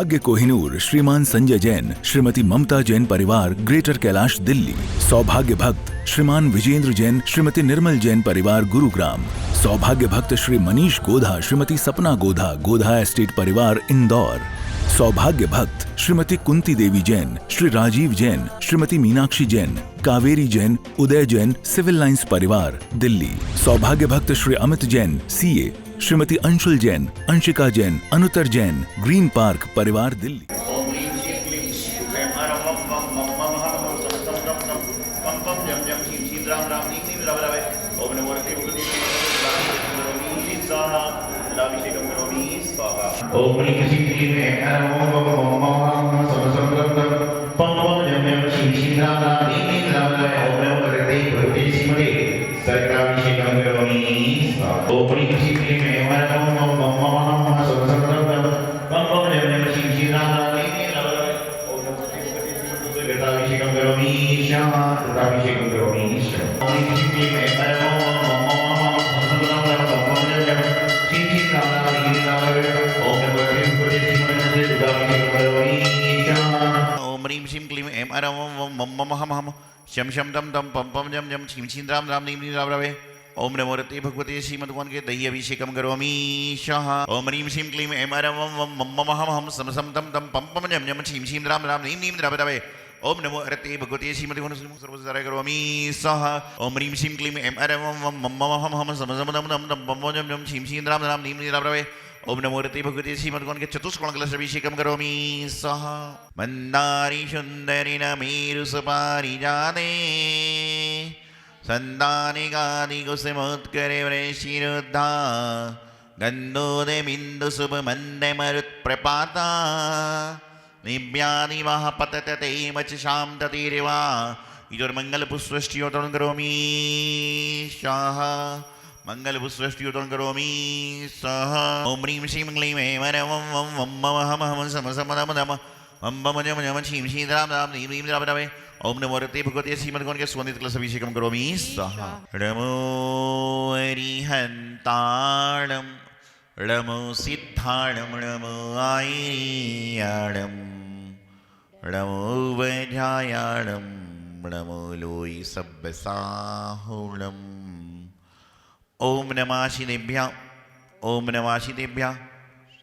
सौभाग्य कोहिनूर श्रीमान संजय जैन श्रीमती ममता जैन परिवार ग्रेटर कैलाश दिल्ली। सौभाग्य भक्त श्रीमान विजेंद्र जैन श्रीमती निर्मल जैन परिवार गुरुग्राम। सौभाग्य भक्त श्री मनीष गोधा श्रीमती सपना गोधा गोधा एस्टेट परिवार इंदौर। सौभाग्य भक्त श्रीमती कुंती देवी जैन श्री राजीव जैन श्रीमती मीनाक्षी जैन कावेरी जैन उदय जैन सिविल लाइंस परिवार दिल्ली। सौभाग्य भक्त Shri Amit Jain CA Shrimati Anshul Jain Anshika Jain Anuttar Jain green park परिवार दिल्ली। शम शम दम दम पम पम जम जम छीम छीम राम राम नीम नीम राम रवे। ओम नमो रते भगवते श्रीमद्भगवान के दही अभिषेकम करोमि स्वाहा। ओम ह्रीं श्रीं क्लीं ऐं ऐं वं वं मम मम हम हम सम सम दम दम पम पम जम जम छीम छीम राम राम नीम नीम राम रवे। ओम नमो रते भगवते श्रीमद्भगवान सर्वसाराय करोमि स्वाहा। ओम ह्रीं श्रीं क्लीं ऐं ऐं वं वं मम मम हम हम सम सम दम दम दम पम पम जम जम छीम छीम राम राम नीम नीम राम रवे। ओम नमो रते भगवते श्रीमद्भगवान के चतुष्कोणकलशाभिषेकम करोमि स्वाहा। मंदारी सुंदरी नमीरु सुपारिजाते संदानिकादि कुसुमोत्करे वृषिरुद्धा गन्धोदे बिन्दु शुभ मंदे मरुत्प्रपाता निव्यानि वह पतते मच शाम ततिरिवा इदुर्मंगल पुष्पष्टियोतन करोमि स्वाहा। मंगल पुष्पष्टियोतन करोमि स्वाहा। ओम ह्रीं श्रीं क्लीं ऐं ऐं वं वं वं मम हम हम सम सम दम दम मम मम जम जम छीम छीम राम राम नीम नीम राम रवे। ओम नमो रते भगवते श्रीमद्भगवान के सुगंधित कलशाभिषेकम करोमि स्वाहा। नमो अरिहन्ताणं नमो सिद्धाणं नमो आयर्याणं नमो वैद्यायाणं नमो लोई सब्बसाहुणम्। ओम नमः शिवेभ्यः ओम नमः शिवेभ्यः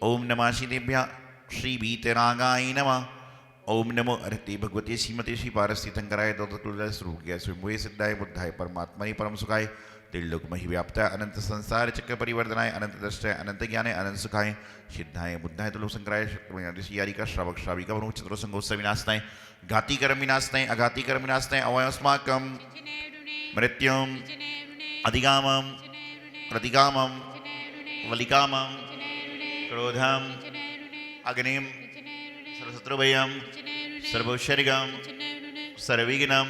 ओम नमः शिवेभ्यः श्री वीतरागाय नमः। ओम नमो अरते भगवते श्रीमते श्री पारस्थितंकराय दौलतुल्लाह स्वरूपाय स्वयंभुवे सिद्धाय बुद्धाय परमात्मने परम सुखाय त्रिलोक महि व्याप्ताय अनंत संसार चक्र परिवर्तनाय अनंत दृष्टाय अनंत ज्ञानाय अनंत सुखाय सिद्धाय बुद्धाय तुल्य संकराय ऋषियारी का श्रावक श्राविका वनु चतुर संगोत्सव विनाशनाय घाती कर्म विनाशनाय अघाती कर्म विनाशनाय अवयस्माकं मृत्युम अधिगामं प्रतिगामं वलिकामं क्रोधम अग्निम सर्वशत्रुभयं सर्वोषर्गं सर्वविघ्नं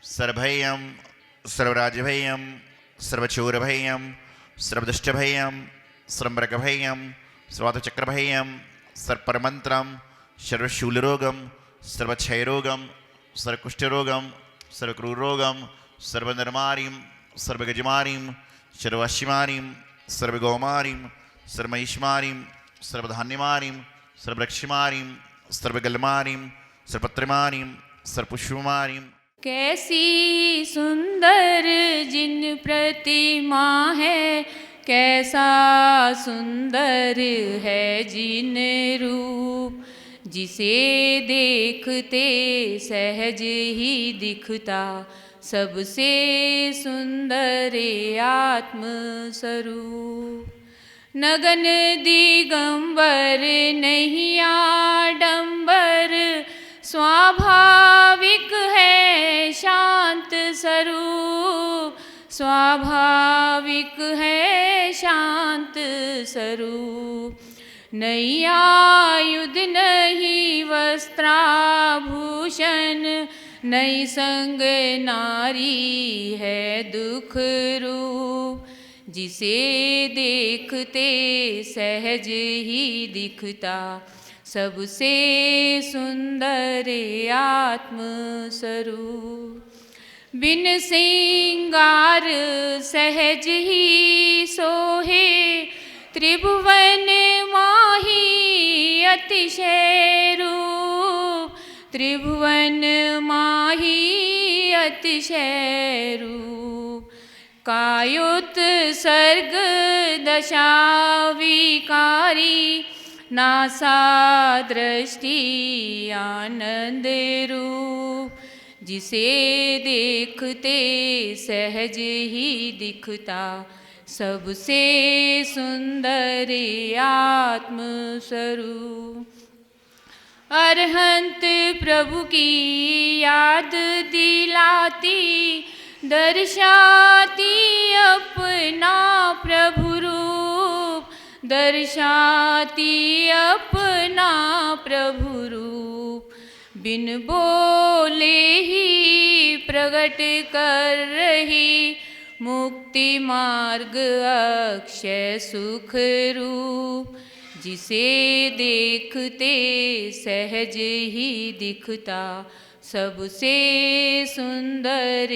सर्वभयं सर्वराजभयं सर्वचोरभयं सर्वदुष्टभयं सर्वमृगभयं सर्वातचक्रभयं सर्वपरमन्त्रं सर्वशूलरोगं सर्वक्षयरोगं सर्वकुष्ठरोगं सर्वक्रूररोगं सर्वनरमारीं सर्वगजमारीं सर्वशिमारीं सर्वगौमारीं सर्वमहिष्मारीं सर्वधान्यमारीं सर्वरक्षमारीं सर्वगलमारीं सर्वपत्रमारीं सर्वपुष्पमारीं। कैसी सुंदर जिन प्रतिमा है कैसा सुंदर है जिन रूप जिसे देखते सहज ही दिखता सबसे सुंदर आत्म स्वरूप। नगन दिगंबर नहीं आडंबर स्वाभाविक है शांत स्वरूप स्वाभाविक है शांत स्वरूप। नई आयुध नहीं वस्त्राभूषण नई संग नारी है दुख रूप जिसे देखते सहज ही दिखता सबसे सुंदर आत्म स्वरूप। बिन सिंगार सहज ही सोहे त्रिभुवन माही अतिशय रूप, त्रिभुवन माही अतिशय रूप। कायुत सर्ग दशा विकारी, नासा दृष्टि आनंद रूप। जिसे देखते सहज ही दिखता, सबसे सुंदर आत्म स्वरूप। अरहंत प्रभु की याद दिलाती, दर्शाती अपना प्रभु रूप, दर्शाती अपना प्रभु रूप। बिन बोले ही प्रकट कर रही, मुक्ति मार्ग अक्षय सुख रूप। जिसे देखते सहज ही दिखता, सबसे सुंदर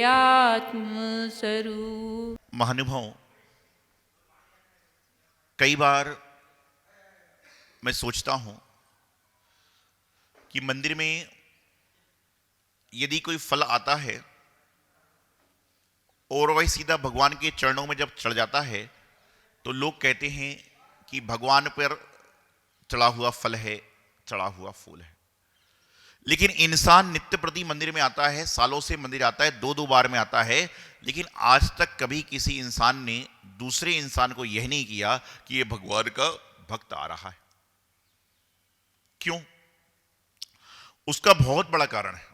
आत्म स्वरूप। महानुभाव, कई बार मैं सोचता हूं कि मंदिर में यदि कोई फल आता है और वह सीधा भगवान के चरणों में जब चढ़ जाता है, तो लोग कहते हैं कि भगवान पर चढ़ा हुआ फल है, चढ़ा हुआ फूल है। लेकिन इंसान नित्य प्रति मंदिर में आता है, सालों से मंदिर आता है, दो दो बार में आता है, लेकिन आज तक कभी किसी इंसान ने दूसरे इंसान को यह नहीं किया कि यह भगवान का भक्त आ रहा है। क्यों? उसका बहुत बड़ा कारण है।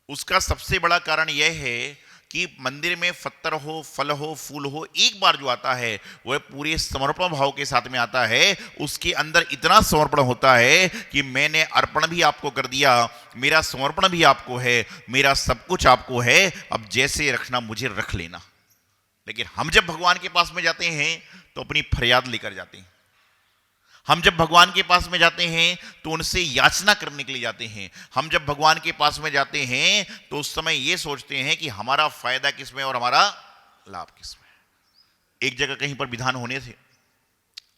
उसका सबसे बड़ा कारण यह है कि मंदिर में पत्थर हो, फल हो, फूल हो, एक बार जो आता है वह पूरे समर्पण भाव के साथ में आता है। उसके अंदर इतना समर्पण होता है कि मैंने अर्पण भी आपको कर दिया, मेरा समर्पण भी आपको है, मेरा सब कुछ आपको है, अब जैसे रखना मुझे रख लेना। लेकिन हम जब भगवान के पास में जाते हैं तो अपनी फरियाद लेकर जाते हैं। हम जब भगवान के पास में जाते हैं तो उनसे याचना करने के लिए जाते हैं। हम जब भगवान के पास में जाते हैं तो उस समय ये सोचते हैं कि हमारा फायदा किसमें और हमारा लाभ किसमें। एक जगह कहीं पर विधान होने थे,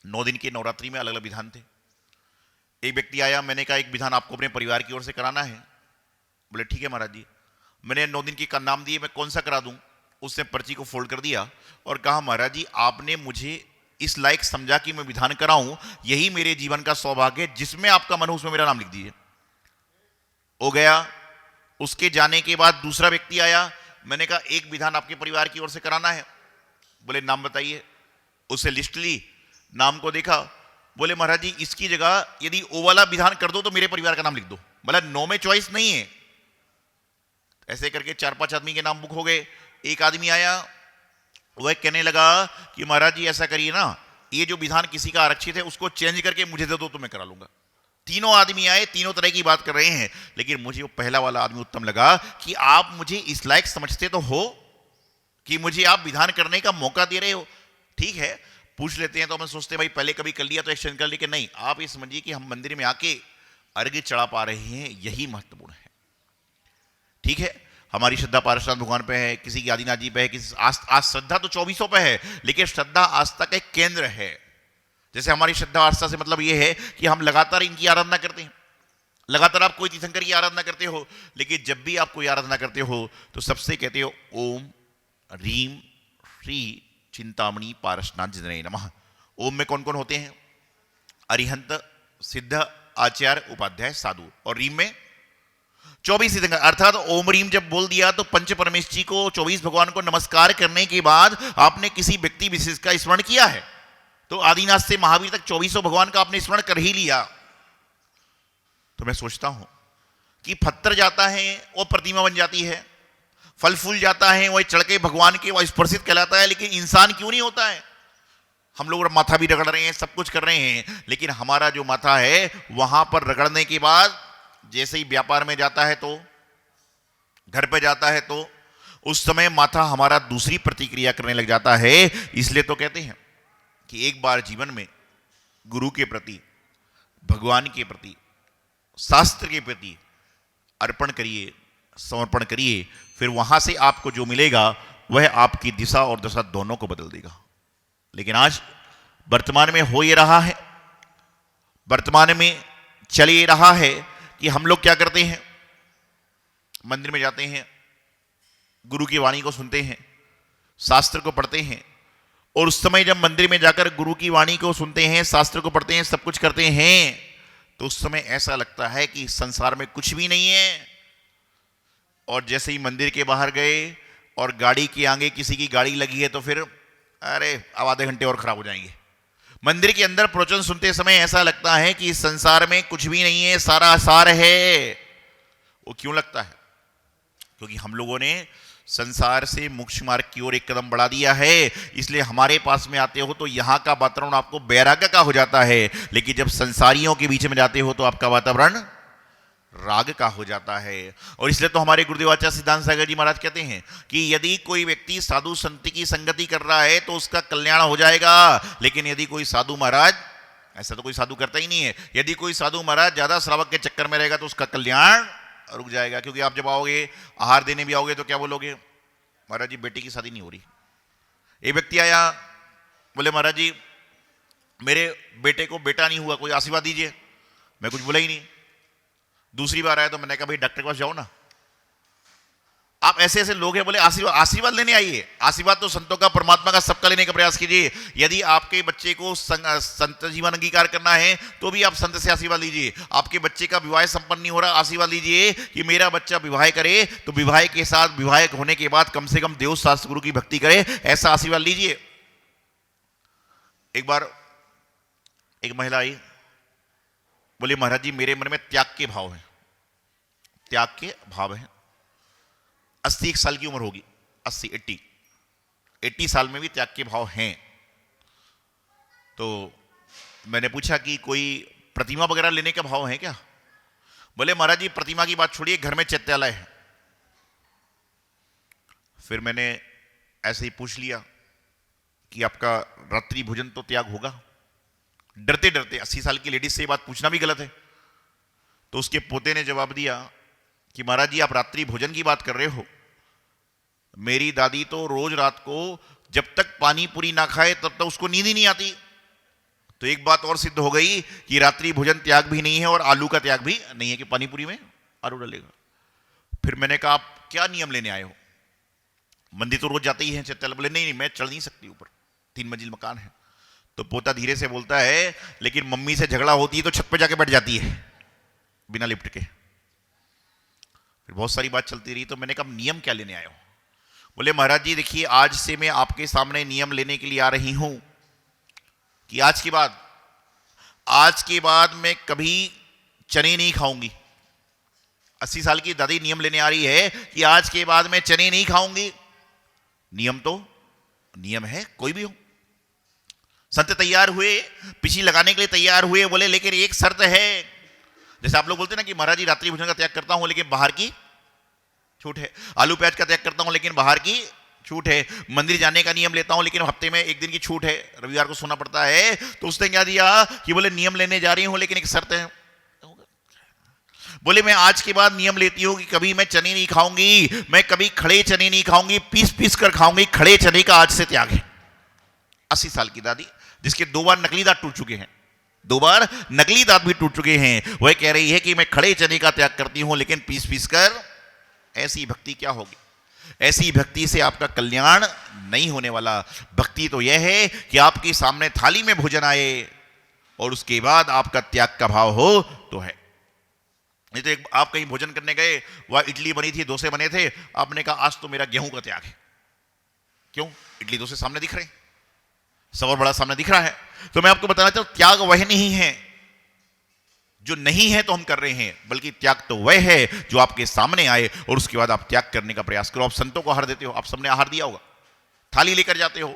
9 दिन के नवरात्रि में अलग अलग विधान थे। एक व्यक्ति आया, मैंने कहा एक विधान आपको अपने परिवार की ओर से कराना है। बोले ठीक है महाराज जी। मैंने 9 दिन के नाम दिए, मैं कौन सा करा दूं। उसने पर्ची को फोल्ड कर दिया और कहा महाराज जी आपने मुझे इस लायक समझा कि मैं विधान कराऊं, यही मेरे जीवन का सौभाग्य है, जिसमें आपका मन हो उसमें मेरा नाम लिख दीजिए। हो गया। उसके जाने के बाद दूसरा व्यक्ति आया, मैंने कहा एक विधान आपके परिवार की ओर से कराना है। बोले नाम बताइए। उसे लिस्ट ली, नाम को देखा, बोले महाराज जी इसकी जगह यदि ओ वाला विधान कर दो तो मेरे परिवार का नाम लिख दो। बोला 9 में चॉइस नहीं है। ऐसे करके 4-5 आदमी के नाम बुक हो गए। एक आदमी आया, वह कहने लगा कि महाराज जी ऐसा करिए ना, ये जो विधान किसी का आरक्षित है उसको चेंज करके मुझे दे दो तो मैं करा लूंगा। तीनों आदमी आए, तीनों तरह की बात कर रहे हैं, लेकिन मुझे वो पहला वाला आदमी उत्तम लगा कि आप मुझे इस लायक समझते तो हो कि मुझे आप विधान करने का मौका दे रहे हो। ठीक है, पूछ लेते हैं। तो हम सोचते हैं भाई पहले कभी कर लिया तो एक्सचेंज कर, लेकिन नहीं, आप ये समझिए कि हम मंदिर में आके अर्घ्य चढ़ा पा रहे हैं, यही महत्वपूर्ण है। ठीक है, हमारी श्रद्धा पारसनाथ भगवान पे है, किसी की आदिनाथ जी पे है, किसी आज श्रद्धा तो 2400 पे है, लेकिन श्रद्धा आस्था का एक केंद्र है। जैसे हमारी श्रद्धा आस्था से मतलब ये है कि हम लगातार इनकी आराधना करते हैं। लगातार आप कोई तीर्थंकर की आराधना करते हो, लेकिन जब भी आप कोई आराधना करते हो तो सबसे कहते हो ओम रीम श्री चिंतामणि पारसनाथ जितने नमः। ओम में कौन कौन होते हैं? अरिहंत, सिद्ध, आचार्य, उपाध्याय, साधु। और रीम में 24 तीर्थंकर। अर्थात ओम रीम जब बोल दिया तो पंच परमेश जी को, 24 भगवान को नमस्कार करने के बाद आपने किसी व्यक्ति विशेष का स्मरण किया है। तो आदिनाथ से महावीर तक 24 भगवान का आपने स्मरण कर ही लिया। तो मैं सोचता हूं कि पत्थर जाता है वो प्रतिमा बन जाती है, फल फूल जाता है वह चढ़ के भगवान के वह स्पर्शित कहलाता है, लेकिन इंसान क्यों नहीं होता है? हम लोग माथा भी रगड़ रहे हैं, सब कुछ कर रहे हैं, लेकिन हमारा जो माथा है वहां पर रगड़ने के बाद जैसे ही व्यापार में जाता है तो, घर पे जाता है तो, उस समय माथा हमारा दूसरी प्रतिक्रिया करने लग जाता है। इसलिए तो कहते हैं कि एक बार जीवन में गुरु के प्रति, भगवान के प्रति, शास्त्र के प्रति अर्पण करिए, समर्पण करिए, फिर वहां से आपको जो मिलेगा वह आपकी दिशा और दशा दोनों को बदल देगा। लेकिन आज वर्तमान में हो ये रहा है, वर्तमान में चल ये रहा है कि हम लोग क्या करते हैं, मंदिर में जाते हैं, गुरु की वाणी को सुनते हैं, शास्त्र को पढ़ते हैं, और उस समय जब मंदिर में जाकर गुरु की वाणी को सुनते हैं, शास्त्र को पढ़ते हैं, सब कुछ करते हैं, तो उस समय ऐसा लगता है कि संसार में कुछ भी नहीं है। और जैसे ही मंदिर के बाहर गए और गाड़ी के आगे किसी की गाड़ी लगी है तो फिर अरे अब आधे घंटे और खराब हो जाएंगे। मंदिर के अंदर प्रवचन सुनते समय ऐसा लगता है कि इस संसार में कुछ भी नहीं है, सारा सार है। वो क्यों लगता है? क्योंकि हम लोगों ने संसार से मोक्ष मार्ग की ओर एक कदम बढ़ा दिया है। इसलिए हमारे पास में आते हो तो यहां का वातावरण आपको वैराग्य का हो जाता है, लेकिन जब संसारियों के बीच में जाते हो तो आपका वातावरण राग का हो जाता है। और इसलिए तो हमारे गुरुदेव आचार्य सिद्धांत सागर जी महाराज कहते हैं कि यदि कोई व्यक्ति साधु संत की संगति कर रहा है तो उसका कल्याण हो जाएगा, लेकिन यदि कोई साधु महाराज, ऐसा तो कोई साधु करता ही नहीं है, यदि कोई साधु महाराज ज्यादा श्रावक के चक्कर में रहेगा तो उसका कल्याण रुक जाएगा। क्योंकि आप जब आओगे, आहार देने भी आओगे तो क्या बोलोगे, महाराज जी बेटी की शादी नहीं हो रही। एक व्यक्ति आया, बोले महाराज जी मेरे बेटे को बेटा नहीं हुआ, कोई आशीर्वाद दीजिए। मैं कुछ बोला ही नहीं। दूसरी बार आया तो मैंने कहा भाई डॉक्टर के पास जाओ ना। आप ऐसे ऐसे लोग हैं, बोले आशीर्वाद लेने आइए। आशीर्वाद तो संतों का, परमात्मा का, सबका लेने का प्रयास कीजिए। यदि आपके बच्चे को संत जीवन अंगीकार करना है तो भी आप संत से आशीर्वाद लीजिए। आपके बच्चे का विवाह संपन्न नहीं हो रहा, आशीर्वाद लीजिए कि मेरा बच्चा विवाह करे तो विवाह के साथ, विवाह होने के बाद कम से कम देव शास्त्र गुरु की भक्ति करे, ऐसा आशीर्वाद लीजिए। एक बार एक महिला आई, बोले महाराज जी मेरे मन में त्याग के भाव है, त्याग के भाव है। 81 साल की उम्र होगी, 80 साल में भी त्याग के भाव हैं। तो मैंने पूछा कि कोई प्रतिमा वगैरह लेने का भाव है क्या? बोले महाराज जी प्रतिमा की बात छोड़िए, घर में चैत्यालय है। फिर मैंने ऐसे ही पूछ लिया कि आपका रात्रि भोजन तो त्याग होगा? डरते डरते, 80 साल की लेडीज से ये बात पूछना भी गलत है। तो उसके पोते ने जवाब दिया कि महाराज जी आप रात्रि भोजन की बात कर रहे हो, मेरी दादी तो रोज रात को जब तक पानी पूरी ना खाए तब तक उसको नींद ही नहीं आती। तो एक बात और सिद्ध हो गई कि रात्रि भोजन त्याग भी नहीं है और आलू का त्याग भी नहीं है कि पानी पूरी में आलू डालेगा। फिर मैंने कहा आप क्या नियम लेने आए हो? मंदिर तो रोज जाते ही हैं चैत्यालय। बोले नहीं मैं चढ़ नहीं सकती, ऊपर 3 मंजिल मकान है। तो पोता धीरे से बोलता है लेकिन मम्मी से झगड़ा होती है तो छत पे जाके बैठ जाती है बिना लिफ्ट के। फिर बहुत सारी बात चलती रही। तो मैंने कहा नियम क्या लेने आए हो? बोले महाराज जी देखिए आज से मैं आपके सामने नियम लेने के लिए आ रही हूं कि आज के बाद मैं कभी चने नहीं खाऊंगी। 80 साल की दादी नियम लेने आ रही है कि आज के बाद मैं चने नहीं खाऊंगी। नियम तो नियम है, कोई भी हो। संत तैयार हुए, पिछी लगाने के लिए तैयार हुए। बोले लेकिन एक शर्त है। जैसे आप लोग बोलते ना कि महाराज जी रात्रि भोजन का त्याग करता हूं लेकिन बाहर की छूट है, आलू प्याज का त्याग करता हूं लेकिन बाहर की छूट है, मंदिर जाने का नियम लेता हूं लेकिन हफ्ते में एक दिन की छूट है, रविवार को सोना पड़ता है। तो उसने क्या दिया कि बोले नियम लेने जा रही हूं लेकिन एक शर्त है। बोले मैं आज के बाद नियम लेती हूं कि कभी मैं चने नहीं खाऊंगी, मैं कभी खड़े चने नहीं खाऊंगी, पीस पीस कर खाऊंगी। खड़े चने का आज से त्याग है। 80 साल की दादी जिसके 2 बार नकली दांत टूट चुके हैं, 2 बार नकली दांत भी टूट चुके हैं, वह कह रही है कि मैं खड़े चने का त्याग करती हूं लेकिन पीस पीस कर। ऐसी भक्ति क्या होगी? ऐसी भक्ति से आपका कल्याण नहीं होने वाला। भक्ति तो यह है कि आपके सामने थाली में भोजन आए और उसके बाद आपका त्याग का भाव हो तो है। नहीं तो आप कहीं भोजन करने गए, वह इडली बनी थी, डोसे बने थे, आपने कहा आज तो मेरा गेहूं का त्याग है। क्यों? इडली डोसे सामने दिख रहे हैं, सब और बड़ा सामने दिख रहा है। तो मैं आपको बताना चाहता हूं त्याग वह नहीं है जो नहीं है तो हम कर रहे हैं, बल्कि त्याग तो वह है जो आपके सामने आए और उसके बाद आप त्याग करने का प्रयास करो। आप संतों को आहार देते हो, आप सबने आहार दिया होगा, थाली लेकर जाते हो।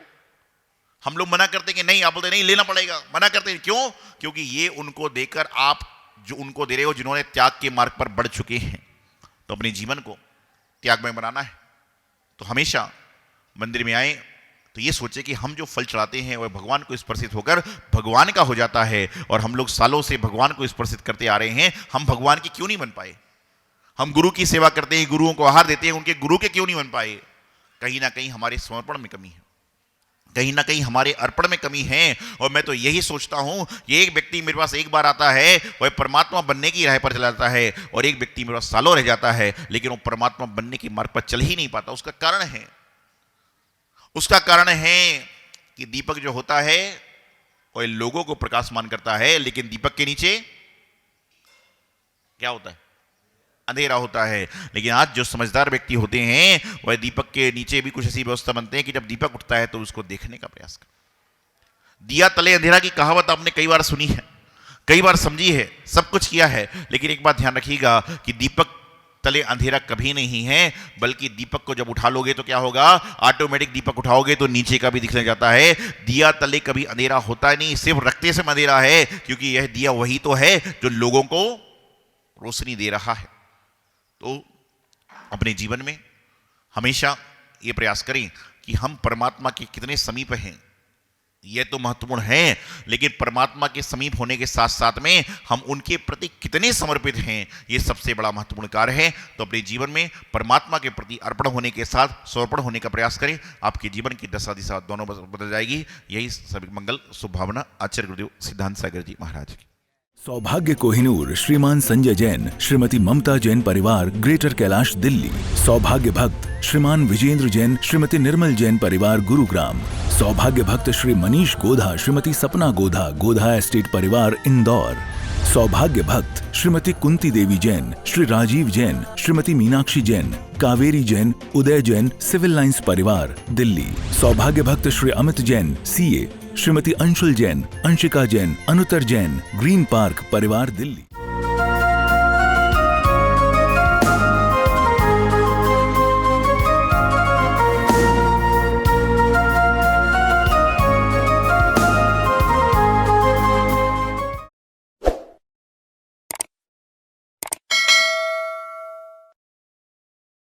हम लोग मना करते कि नहीं, आप बोलते नहीं लेना पड़ेगा, मना करते हैं। क्यों? क्योंकि ये उनको देकर आप जो उनको दे रहे हो जिन्होंने त्याग के मार्ग पर बढ़ चुके हैं। तो अपने जीवन को त्यागमय बनाना है तो हमेशा मंदिर में आए तो ये सोचे कि हम जो फल चढ़ाते हैं वह भगवान को स्पर्शित होकर भगवान का हो जाता है। और हम लोग सालों से भगवान को स्पर्शित करते आ रहे हैं, हम भगवान के क्यों नहीं बन पाए? हम गुरु की सेवा करते हैं, गुरुओं को आहार देते हैं, उनके गुरु के क्यों नहीं बन पाए? कहीं ना कहीं हमारे समर्पण में कमी है, कहीं ना कहीं हमारे अर्पण में कमी है। और मैं तो यही सोचता हूं, ये एक व्यक्ति मेरे पास एक बार आता है, वह परमात्मा बनने की राह पर चला जाता है, और एक व्यक्ति मेरे पास सालों रह जाता है लेकिन वो परमात्मा बनने की मार्ग पर चल ही नहीं पाता। उसका कारण है कि दीपक जो होता है वह लोगों को प्रकाशमान करता है, लेकिन दीपक के नीचे क्या होता है? अंधेरा होता है। लेकिन आज जो समझदार व्यक्ति होते हैं वह दीपक के नीचे भी कुछ ऐसी व्यवस्था बनते हैं कि जब दीपक उठता है तो उसको देखने का प्रयास कर। दिया तले अंधेरा की कहावत आपने कई बार सुनी है, कई बार समझी है, सब कुछ किया है, लेकिन एक बात ध्यान रखिएगा कि दीपक तले अंधेरा कभी नहीं है, बल्कि दीपक को जब उठा लोगे तो क्या होगा? ऑटोमेटिक दीपक उठाओगे तो नीचे का भी दिखने जाता है। दिया तले कभी अंधेरा होता नहीं, सिर्फ रखते से अंधेरा है, क्योंकि यह दिया वही तो है जो लोगों को रोशनी दे रहा है। तो अपने जीवन में हमेशा ये प्रयास करें कि हम परमात्मा के कितने समीप हैं, यह तो महत्वपूर्ण है, लेकिन परमात्मा के समीप होने के साथ साथ में हम उनके प्रति कितने समर्पित हैं, यह सबसे बड़ा महत्वपूर्ण कार्य है। तो अपने जीवन में परमात्मा के प्रति अर्पण होने के साथ समर्पण होने का प्रयास करें। आपके जीवन की दशा दिशा दोनों बदल जाएगी। यही सभी मंगल शुभ भावना आचार्य गुरुदेव सिद्धांत सागर जी महाराज की। सौभाग्य कोहिनूर श्रीमान संजय जैन, श्रीमती ममता जैन परिवार, ग्रेटर कैलाश दिल्ली। सौभाग्य भक्त श्रीमान विजेंद्र जैन, श्रीमती निर्मल जैन परिवार, गुरुग्राम। सौभाग्य भक्त श्री मनीष गोधा, श्रीमती सपना गोधा, गोधा एस्टेट परिवार, इंदौर। सौभाग्य भक्त श्रीमती कुंती देवी जैन, श्री राजीव जैन, श्रीमती मीनाक्षी जैन, कावेरी जैन, उदय जैन, सिविल लाइंस परिवार, दिल्ली। सौभाग्य भक्त Shri Amit Jain, CA, Shrimati Anshul Jain, Anshika Jain, Anuttar Jain, green park परिवार, दिल्ली।